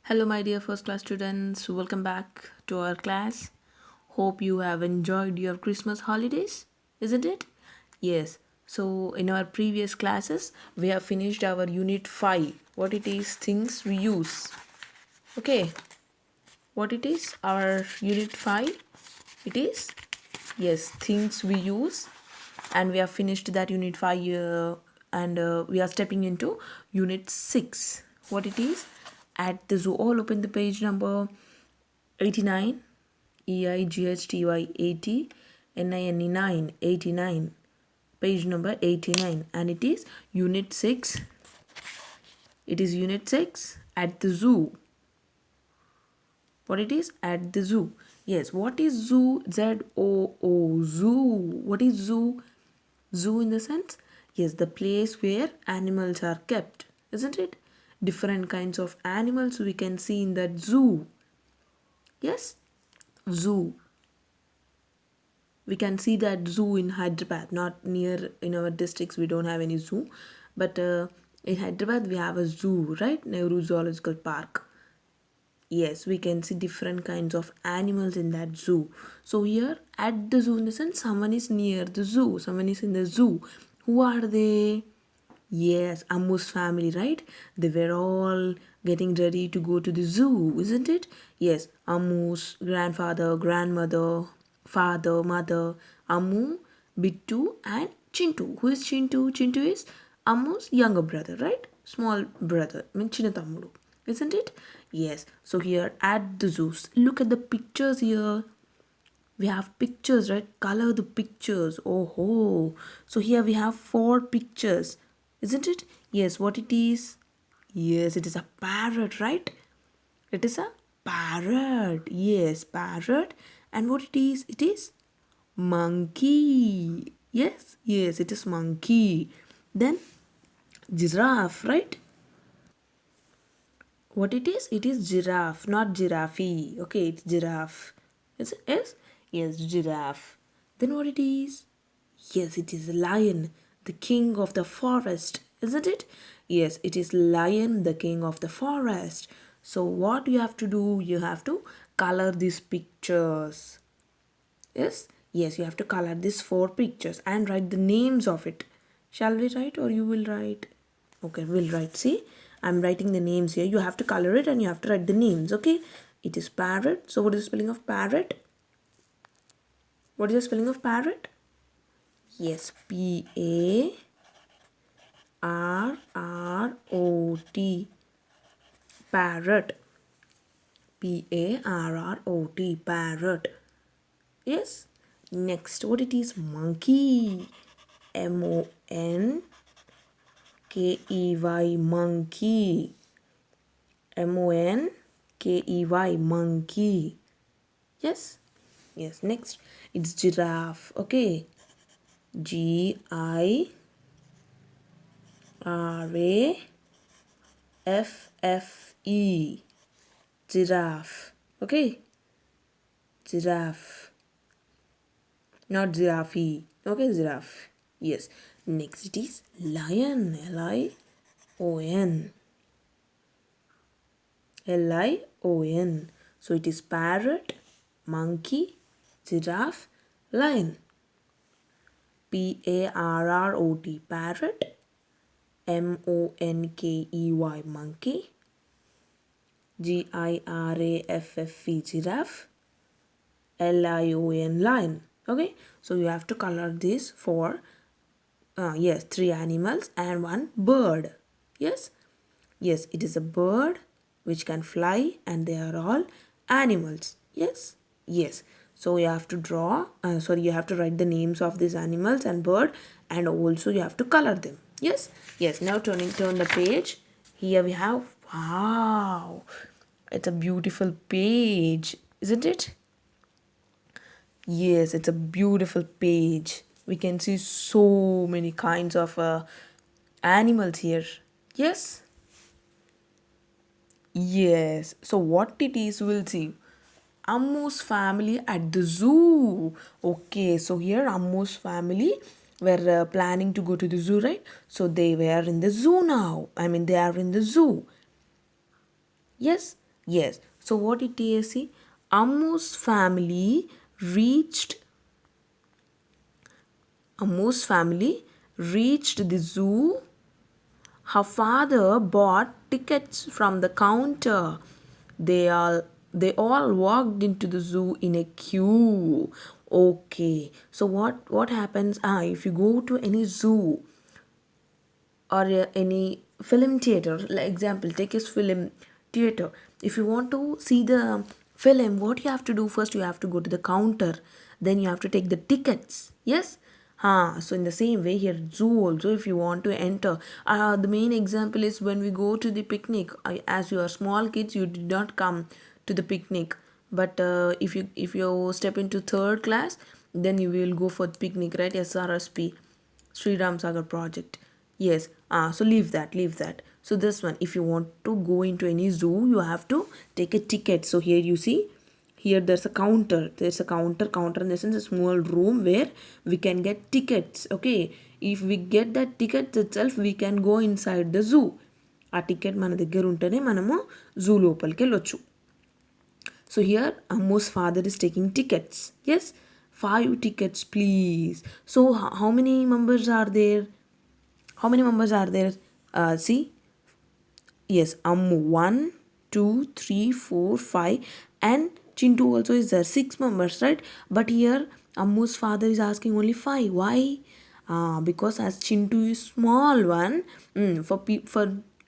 Hello, my dear first class students. Welcome back to our class. Hope you have enjoyed your Christmas holidays, isn't it? Yes. So, in our previous classes, we have finished our unit 5. What it is, things we use. Okay. What it is, our unit 5? It is, yes, things we use. And we have finished that unit 5 and we are stepping into unit 6. What it is, at the zoo. All open the page number 89, EIGHTY 80, NINE 9, 89, page number 89, and it is unit 6. It is unit 6 at the zoo. What it is, at the zoo. Yes, what is zoo? ZOO, zoo. What is zoo? Zoo in the sense, yes, the place where animals are kept, isn't it? Different kinds of animals we can see in that zoo. Yes, zoo. We can see that zoo in Hyderabad, not near in our districts. We don't have any zoo, but in Hyderabad we have a zoo, right? Nehru Zoological Park. Yes, we can see different kinds of animals in that zoo. So here at the zoo, in the sense, someone is near the zoo, someone is in the zoo. Who are they? Yes, Ammu's family, right? They were all getting ready to go to the zoo, isn't it? Yes, Ammu's grandfather, grandmother, father, mother, Ammu, Bittu, and Chintu. Who is Chintu? Chintu is Ammu's younger brother, right? Small brother, I mean Chinnatammudu, isn't it? Yes. So here at the zoos, look at the pictures here. We have pictures, right? Color the pictures. Oh ho. So here we have 4 pictures, isn't it? Yes. What it is? Yes, it is a parrot, right? It is a parrot. Yes, parrot. And what it is? It is monkey. Yes, yes, it is monkey. Then giraffe, right? What it is? It is giraffe, not giraffe. Okay, it's giraffe. Is it? Yes? Yes, giraffe. Then what it is? Yes, it is lion, the king of the forest, isn't it? Yes, it is lion, the king of the forest. So what you have to do? You have to color these pictures. Yes? Yes, you have to color these 4 pictures and write the names of it. Shall we write or you will write? Okay, we'll write. See, I'm writing the names here. You have to color it and you have to write the names. Okay, it is parrot. So what is the spelling of parrot? What is the spelling of parrot? Yes, PARROT. Parrot. PARROT. Parrot. Yes. Next, what it is? Monkey. MONKEY. Monkey. MONKEY. Monkey. Yes. Yes. Next, it's giraffe. Okay. GIRAFFE. Giraffe. Okay. Giraffe. Not giraffe. Okay, giraffe. Yes. Next it is lion. LION. LION. So it is parrot, monkey, giraffe, lion. PARROT. Parrot. MONKEY. Monkey. GIRAFFE. Giraffe. LION. Lion. Okay, so you have to color this for yes, 3 animals and 1 bird. Yes, yes, it is a bird which can fly and they are all animals. Yes, yes. So you have to draw, sorry, you have to write the names of these animals and bird, and also you have to color them. Yes, yes. Now turn the page. Here we have, wow, it's a beautiful page, isn't it? Yes, it's a beautiful page. We can see so many kinds of animals here. Yes, yes. So what it is, we'll see. Ammu's family at the zoo. Okay, so here Ammu's family were planning to go to the zoo, right? So they were in the zoo now. I mean, they are in the zoo. Yes, Yes. So what it is, see, Ammu's family reached Ammu's family reached the zoo. Her father bought tickets from the counter. They all walked into the zoo in a queue. Okay. So what happens? If you go to any zoo or any film theater, like example, take a film theater. If you want to see the film, what you have to do first, you have to go to the counter, then you have to take the tickets. Yes. So in the same way here, zoo also, if you want to enter, the main example is when we go to the picnic. As you are small kids, you did not come to the picnic, but if you step into third class, then you will go for picnic, right? SRSP, Sri Ram Sagar project. Yes. So leave that. So this one, if you want to go into any zoo, you have to take a ticket. So here you see, here there's a counter. There's a counter in the sense a small room where we can get tickets. Okay. If we get that ticket itself, we can go inside the zoo. ఆ ticket మన దగ్గర ఉంటేనే మనము zoo లోపలికి వెళ్ళొచ్చు. So here Ammu's father is taking tickets. Yes, 5 tickets, please. So how many members are there? How many members are there? See, yes, Ammu 1, 2, 3, 4, 5, and Chintu also is there. 6 members, right? But here Ammu's father is asking only 5. Why? Because as Chintu is small one, for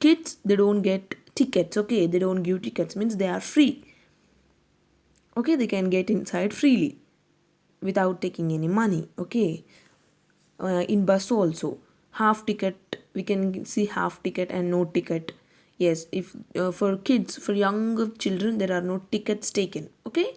kids they don't get tickets. Okay, they don't give tickets. Means they are free. Okay, they can get inside freely without taking any money. Okay. In bus also, half ticket, we can see half ticket and no ticket. Yes, if for kids, for younger children, there are no tickets taken. Okay.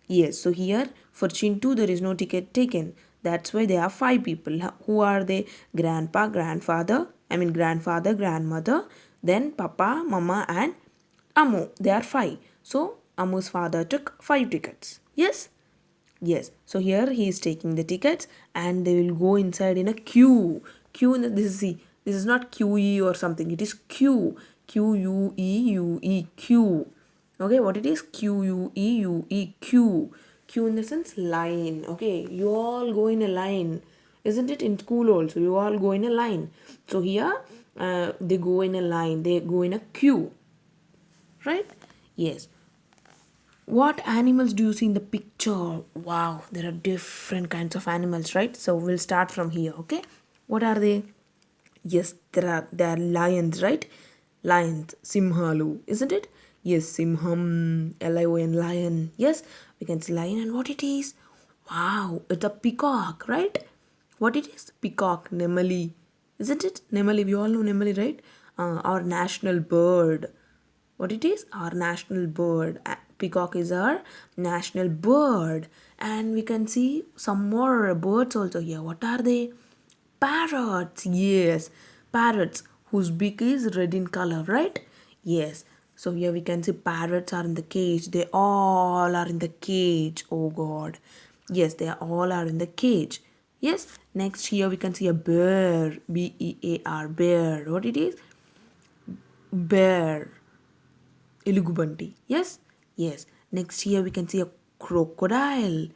Yes, so here for Chintu there is no ticket taken. That's why there are 5 people. Who are they? Grandpa, grandfather, grandmother, then Papa, Mama, and Ammu. They are 5. So Ammu's father took 5 tickets. Yes? Yes. So here he is taking the tickets and they will go inside in a queue. This is not QE or something. It is Q. QUEUE, Q. Okay, what it is? QUEUE, Q. Q in the sense line. Okay, you all go in a line. Isn't it in school also? You all go in a line. So here they go in a line. They go in a queue. Right? Yes. What animals do you see in the picture? Wow, there are different kinds of animals, right? So we'll start from here, okay? What are they? Yes, there are lions, right? Lions, simhalu, isn't it? Yes, simham, lion, lion. Yes, we can see lion, and what it is? Wow, it's a peacock, right? What it is? Peacock, nemali, isn't it? Nemali, we all know nemali, right? Our national bird. What it is? Our national bird. Peacock is our national bird. And we can see some more birds also here. What are they? Parrots. Yes, parrots whose beak is red in color, right? Yes. So here we can see parrots are in the cage. They all are in the cage. Oh God. Yes, they all are in the cage. Yes. Next here we can see a bear. Bear. Bear. What it is? Bear. Elugubanti. Yes? Yes. Next here we can see a crocodile.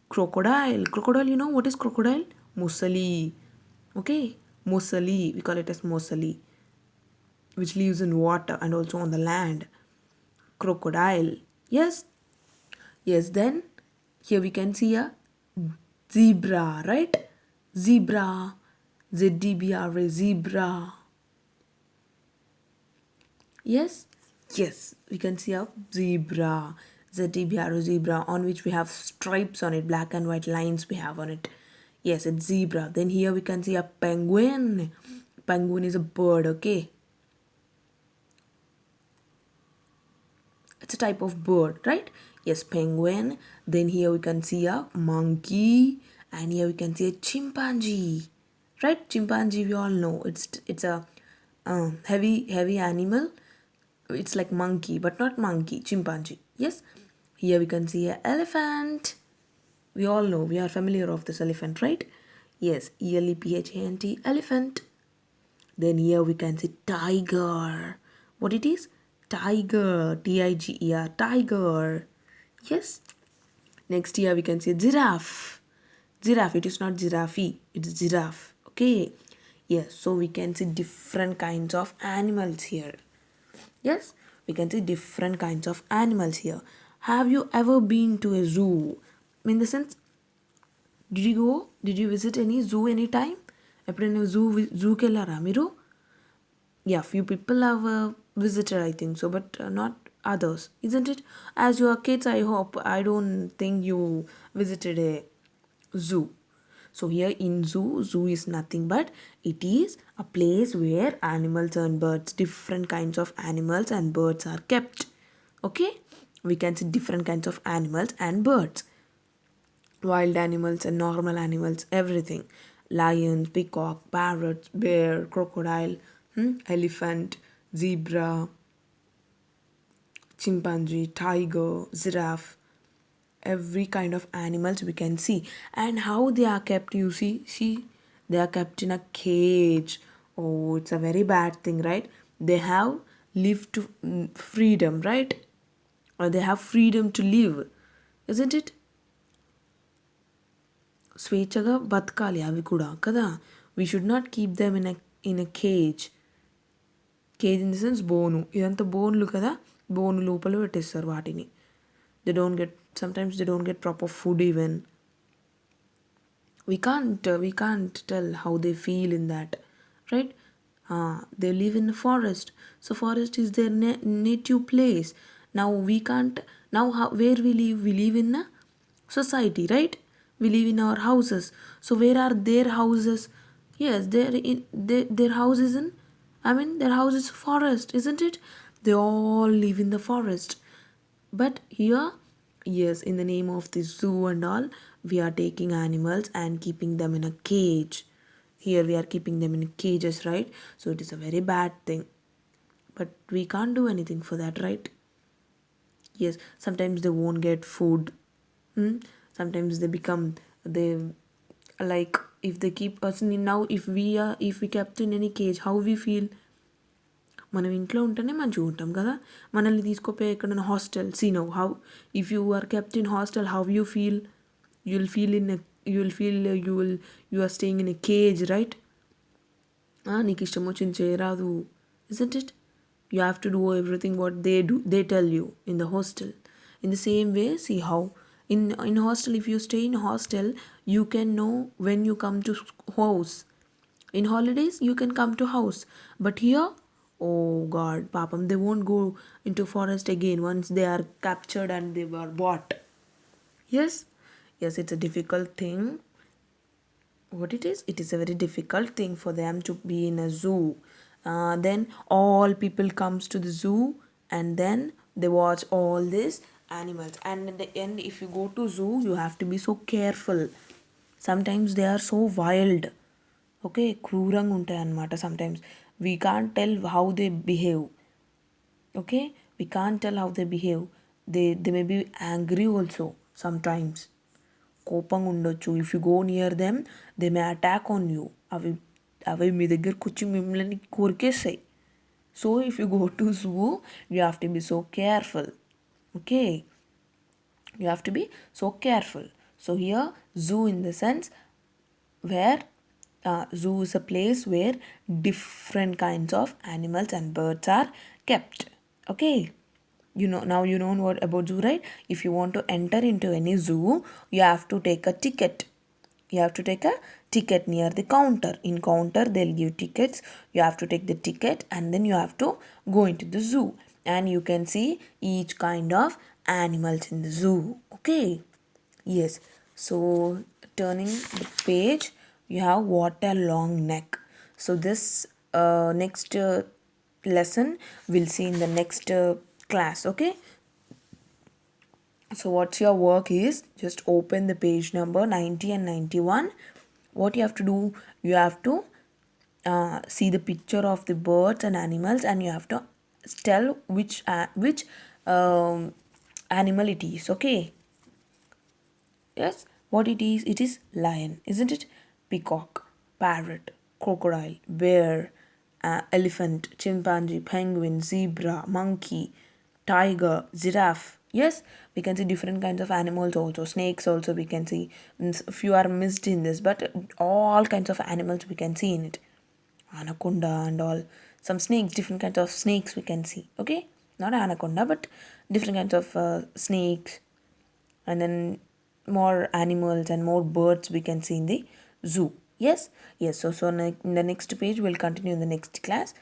Crocodile. Crocodile, you know what is crocodile? Musali. Okay? Musali. We call it as Musali, which lives in water and also on the land. Crocodile. Yes? Yes, then here we can see a zebra, right? Zebra. ZDBRA, zebra. Yes? Yes, we can see a zebra. ZDBRA zebra on which we have stripes on it, black and white lines we have on it. Yes, it's zebra. Then here we can see a penguin. Penguin is a bird, okay? It's a type of bird, right? Yes, penguin. Then here we can see a monkey, and here we can see a chimpanzee, right? Chimpanzee, we all know it's a heavy animal. It's like monkey, but not monkey. Chimpanzee. Yes. Here we can see a elephant. We all know, we are familiar of this elephant, right? Yes, ELEPHANT, elephant. Then here we can see tiger. What it is? Tiger, Tiger, tiger. Yes. Next here we can say giraffe. Giraffe, it is not giraffe, it's giraffe. Okay. Yes, so we can see different kinds of animals here. Yes, we can see different kinds of animals here. Have you ever been to a zoo? In the sense, did you go? Did you visit any zoo anytime? ఎప్పుడైనా జూకి వెళ్ళారా మీరు? Yeah, few people have visited, I think so, but not others, isn't it? As you are kids, I hope, I don't think you visited a zoo. So here in zoo is nothing but it is a place where animals and birds, different kinds of animals and birds are kept. Okay, we can see different kinds of animals and birds, wild animals and normal animals, everything. Lions, peacock, parrots, bear, crocodile, elephant, zebra, chimpanzee, tiger, giraffe, every kind of animals we can see. And how they are kept, you see, they are kept in a cage. Oh, it's a very bad thing, right? They have lived to freedom, right? Or they have freedom to live, isn't it? స్వేచ్ఛగా బతకాలి అవి కూడా కదా. We should not keep them in a cage. Cage in the sense బోను, ఇదంతా బోన్లు కదా, బోను లోపల పెట్టేస్తారు వాటిని. They don't get, sometimes they don't get proper food even. we can't tell how they feel in that, right? They live in the forest, so forest is their native place. Now we can't, now how, where we live in a society, right? We live in our houses, so where are their houses? Yes, they're in their house is in, I mean, their house is forest, isn't it? They all live in the forest. But here, yes, in the name of the zoo and all, we are taking animals and keeping them in a cage. Here we are keeping them in cages, right? So it is a very bad thing. But we can't do anything for that, right? Yes, sometimes they won't get food. Sometimes they become, they, like, if they keep us in, now if we kept in any cage, how we feel? మనం ఇంట్లో ఉంటేనే మంచిగా ఉంటాం కదా. మనల్ని తీసుకుపోయి ఎక్కడైనా hostel, see no how, if you are kept in hostel, how you feel? You will feel in, you are staying in a cage, right? నీకు ఇష్టం వచ్చింది చేయరాదు, isn't it? You have to do everything what they tell you in the hostel. In the same way, see how in hostel, if you stay in hostel, you can know when you come to house. In holidays you can come to house, but here, oh god, papam, they won't go into forest again once they are captured and they were bought. Yes, yes, it's a difficult thing. What it is a very difficult thing for them to be in a zoo. Then all people comes to the zoo and then they watch all these animals, and in the end, if you go to zoo, you have to be so careful. Sometimes they are so wild. Okay, క్రూరంగా ఉంటాయి అన్నమాట. Sometimes we can't tell how they behave. Okay, we can't tell how they behave. They may be angry also sometimes. కోపంగా ఉండొచ్చు. If you go near them, they may attack on you. అవి అవి మీ దగ్గరకు వచ్చి మిమ్మల్ని కొరికేస్తాయి. So if you go to zoo, you have to be so careful. Okay, you have to be so careful. So here zoo in the sense where zoo is a place where different kinds of animals and birds are kept. Okay, you know, now you know what about zoo, right? If you want to enter into any zoo, you have to take a ticket. You have to take a ticket near the counter. In counter they'll give tickets. You have to take the ticket and then you have to go into the zoo, and you can see each kind of animals in the zoo. Okay, yes. So turning the page, you have what a long neck. So this next lesson we'll see in the next class. Okay, so what's your work is, just open the page number 90 and 91. What you have to do, you have to see the picture of the birds and animals, and you have to tell which animal it is. Okay, yes, what it is lion, isn't it? Peacock, parrot, crocodile, bear, elephant, chimpanzee, penguin, zebra, monkey, tiger, giraffe. Yes, we can see different kinds of animals also. Snakes also we can see. Few are missed in this, but all kinds of animals we can see in it. Anaconda and all. Some snakes, different kinds of snakes we can see. Okay, not anaconda, but different kinds of snakes, and then more animals and more birds we can see in the zoo. Yes, yes. So in the next page we'll continue in the next class.